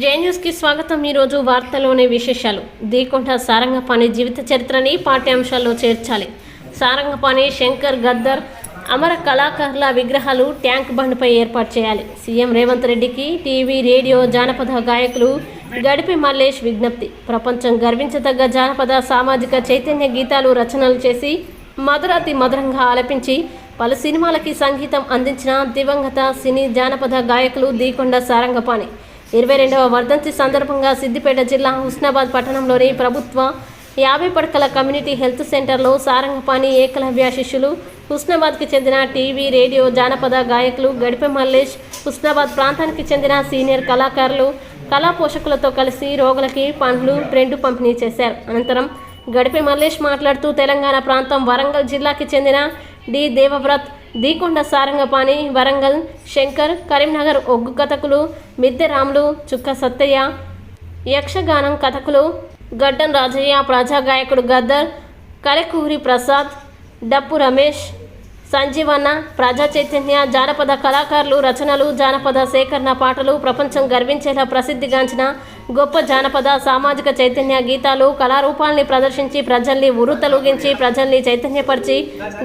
జే న్యూస్కి స్వాగతం. ఈరోజు వార్తలోని విశేషాలు. దీకొండ సారంగపాణి జీవిత చరిత్రని పాఠ్యాంశాల్లో చేర్చాలి. సారంగపాణి, శంకర్, గద్దర్ అమర కళాకారుల విగ్రహాలు ట్యాంక్ బండ్పై ఏర్పాటు చేయాలి. సీఎం రేవంత్ రెడ్డికి టీవీ, రేడియో, జానపద గాయకులు గడిపి మల్లేష్ విజ్ఞప్తి. ప్రపంచం గర్వించదగ్గ జానపద సామాజిక చైతన్య గీతాలు రచనలు చేసి మధురాతి మధురంగా ఆలపించి పలు సినిమాలకి సంగీతం అందించిన దివంగత సినీ జానపద గాయకులు దీకొండ సారంగపాణి 22వ వర్ధంతి సందర్భంగా సిద్దిపేట జిల్లా హుస్నాబాద్ పట్టణంలోని ప్రభుత్వ 50 పడకల కమ్యూనిటీ హెల్త్ సెంటర్లో సారంగపాణి ఏకలవ్య శిష్యులు, హుస్నాబాద్కి చెందిన టీవీ, రేడియో, జానపద గాయకులు గడిపి మల్లేష్, హుస్నాబాద్ ప్రాంతానికి చెందిన సీనియర్ కళాకారులు, కళా పోషకులతో కలిసి రోగులకి పండ్లు, బ్రెడ్ పంపిణీ చేశారు. అనంతరం గడిపి మల్లేష్ మాట్లాడుతూ తెలంగాణ ప్రాంతం వరంగల్ జిల్లాకి చెందిన డి దేవవ్రత్, దీకొండ సారంగపాణి, వరంగల్ శంకర్, కరీంనగర్ ఒగ్గు కథకులు మిద్దె రాములు, చుక్క సత్తయ్య, యక్షగానం కథకులు గడ్డం రాజయ్య, ప్రజా గాయకుడు గద్దర్, కలెకూరి ప్రసాద్, డప్పు రమేష్, సంజీవన్న, ప్రజా చైతన్య జానపద కళాకారులు రచనలు, జానపద సేకరణ పాటలు, ప్రపంచం గర్వించేలా ప్రసిద్ధిగాంచిన గొప్ప జానపద సామాజిక చైతన్య గీతాలు, కళారూపాల్ని ప్రదర్శించి ప్రజల్ని ఉర్రూతలూగించి ప్రజల్ని చైతన్యపరిచి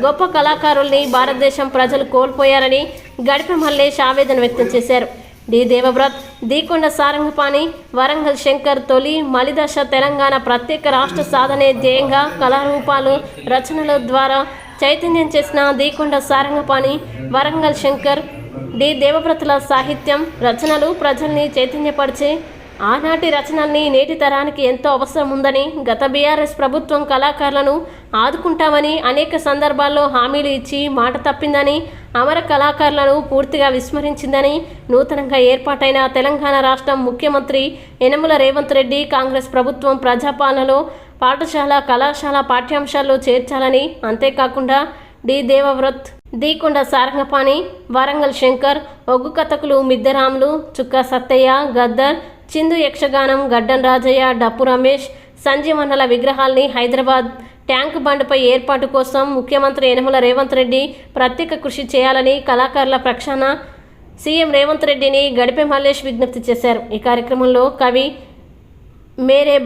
గొప్ప కళాకారుల్ని భారతదేశం ప్రజలు కోల్పోయారని గడిపి మల్లేష్ ఆవేదన వ్యక్తం చేశారు. డి దేవవ్రత్, దీకొండ సారంగపాణి, వరంగల్ శంకర్ తొలి మలిదశ తెలంగాణ ప్రత్యేక రాష్ట్ర సాధనే ధ్యేయంగా కళారూపాలు రచనల ద్వారా చైతన్యం చేసిన దీకొండ సారంగపాణి, వరంగల్ శంకర్, డి దేవవ్రతుల సాహిత్యం రచనలు ప్రజల్ని చైతన్యపరిచే ఆనాటి రచనల్ని నేటి తరానికి ఎంతో అవసరం ఉందని, గత బీఆర్ఎస్ ప్రభుత్వం కళాకారులను ఆదుకుంటామని అనేక సందర్భాల్లో హామీలు ఇచ్చి మాట తప్పిందని, అమర కళాకారులను పూర్తిగా విస్మరించిందని, నూతనంగా ఏర్పాటైన తెలంగాణ రాష్ట్రం ముఖ్యమంత్రి యనమల రేవంత్ రెడ్డి కాంగ్రెస్ ప్రభుత్వం ప్రజాపాలనలో పాఠశాల, కళాశాల పాఠ్యాంశాల్లో చేర్చాలని, అంతేకాకుండా డి దేవవ్రత్, దీకొండ సారంగపాణి, వరంగల్ శంకర్, ఒగ్గు కథకులు మిద్దె రాములు, చుక్క సత్తయ్య, గద్దర్, చిందు యక్షగానం, గడ్డం రాజయ్య, డప్పు రమేష్, సంజీవన్నల విగ్రహాల్ని హైదరాబాద్ ట్యాంక్ బండ్పై ఏర్పాటు కోసం ముఖ్యమంత్రి యనమల రేవంత్ రెడ్డి ప్రత్యేక కృషి చేయాలని కళాకారుల పక్షాన సీఎం రేవంత్ రెడ్డిని గడిపి మల్లేష్ విజ్ఞప్తి చేశారు. ఈ కార్యక్రమంలో కవి మేరే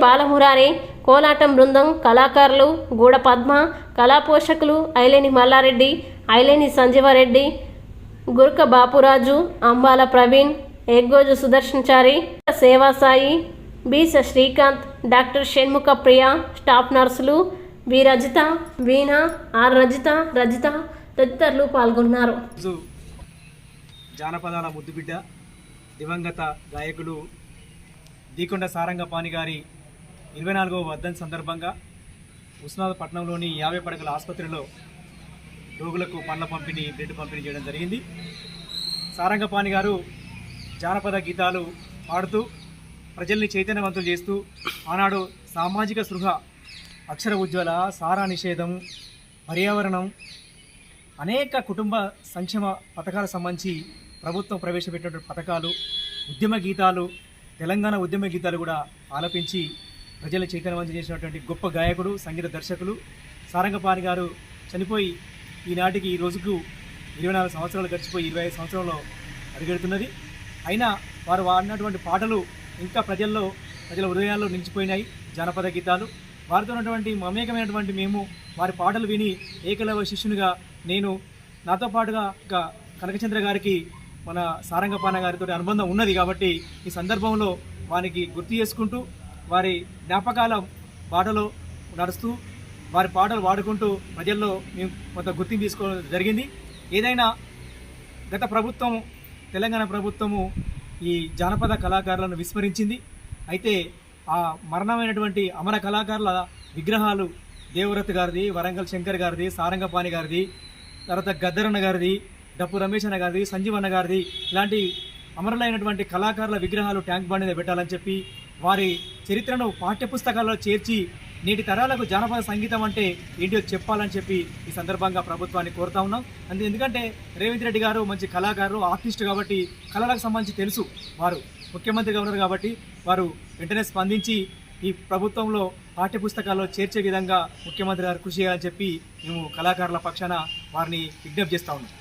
బాలమురారి, కోలాటం బృందం, కళాకారులు గూడ పద్మ, కళా పోషకులు ఐలేని మల్లారెడ్డి, ఐలేని సంజీవారెడ్డి, గురక బాపురాజు, అంబాల ప్రవీణ్, ఎగ్గోజు సుదర్శన్చారి, సేవాసాయి, బి శ్రీకాంత్, డాక్టర్ షణ్ముఖ ప్రియ, స్టాఫ్ నర్సులు వి రజిత, వీణ, ఆర్ రజిత తదితరులు పాల్గొన్నారు. జానపదాల ముద్దుబిడ్డ దివంగత గాయకులు దీకొండ సారంగపాణి గారి 24వ వర్ధంతి సందర్భంగా హుస్నాబాద్ పట్టణంలోని 50 పడకల ఆసుపత్రిలో రోగులకు పండ్ల పంపిణీ, బ్రెడ్ పంపిణీ చేయడం జరిగింది. సారంగపాణి గారు జానపద గీతాలు పాడుతూ ప్రజల్ని చైతన్యవంతులు చేస్తూ ఆనాడు సామాజిక స్పృహ, అక్షర ఉజ్వల, సారా నిషేధం, పర్యావరణం, అనేక కుటుంబ సంక్షేమ పథకాలకు సంబంధించి ప్రభుత్వం ప్రవేశపెట్టినటువంటి పథకాలు, ఉద్యమ గీతాలు, తెలంగాణ ఉద్యమ గీతాలు కూడా ఆలపించి ప్రజలు చైతన్యవంతం చేసినటువంటి గొప్ప గాయకుడు, సంగీత దర్శకులు సారంగపాణి గారు చనిపోయి ఈనాటికి ఈ రోజుకు 24 సంవత్సరాలు గడిచిపోయి 25 సంవత్సరంలో అడుగెడుతున్నది. అయినా వారు వాడినటువంటి పాటలు ఇంకా ప్రజల హృదయాల్లో నిలిచిపోయినాయి. జానపద గీతాలు వారితో ఉన్నటువంటి మమేకమైనటువంటి మేము వారి పాటలు విని ఏకలవ్య శిష్యునిగా నేను, నాతో పాటుగా కనకచంద్ర గారికి మన సారంగపాణి గారితో అనుబంధం ఉన్నది కాబట్టి ఈ సందర్భంలో వారికి గుర్తు చేసుకుంటూ వారి జ్ఞాపకాల బాటలో నడుస్తూ వారి పాటలు వాడుకుంటూ ప్రజల్లో మేము కొంత గుర్తింపు తీసుకోవడం జరిగింది. ఏదైనా గత ప్రభుత్వం, తెలంగాణ ప్రభుత్వము ఈ జానపద కళాకారులను విస్మరించింది. అయితే ఆ మరణమైనటువంటి అమర కళాకారుల విగ్రహాలు దేవవ్రత్ గారిది, వరంగల్ శంకర్ గారిది, సారంగపాణి గారిది, తర్వాత గద్దరన్న గారిది, డప్పు రమేష్ అన్న గారిది, సంజీవన్న గారిది, ఇలాంటి అమరులైనటువంటి కళాకారుల విగ్రహాలు ట్యాంక్ బండ్ మీద పెట్టాలని చెప్పి వారి చరిత్రను పాఠ్యపుస్తకాల్లో చేర్చి నేటి తరాలకు జానపద సంగీతం అంటే ఏంటో చెప్పాలని చెప్పి ఈ సందర్భంగా ప్రభుత్వాన్ని కోరుతా ఉన్నాం. ఎందుకంటే రేవంత్ రెడ్డి గారు మంచి కళాకారులు, ఆర్టిస్ట్ కాబట్టి కళలకు సంబంధించి తెలుసు. వారు ముఖ్యమంత్రిగా ఉన్నారు కాబట్టి వారు వెంటనే స్పందించి ఈ ప్రభుత్వంలో పాఠ్యపుస్తకాల్లో చేర్చే విధంగా ముఖ్యమంత్రి గారు కృషి చేయాలని చెప్పి మేము కళాకారుల పక్షాన వారిని విజ్ఞప్తి చేస్తూ ఉన్నాం.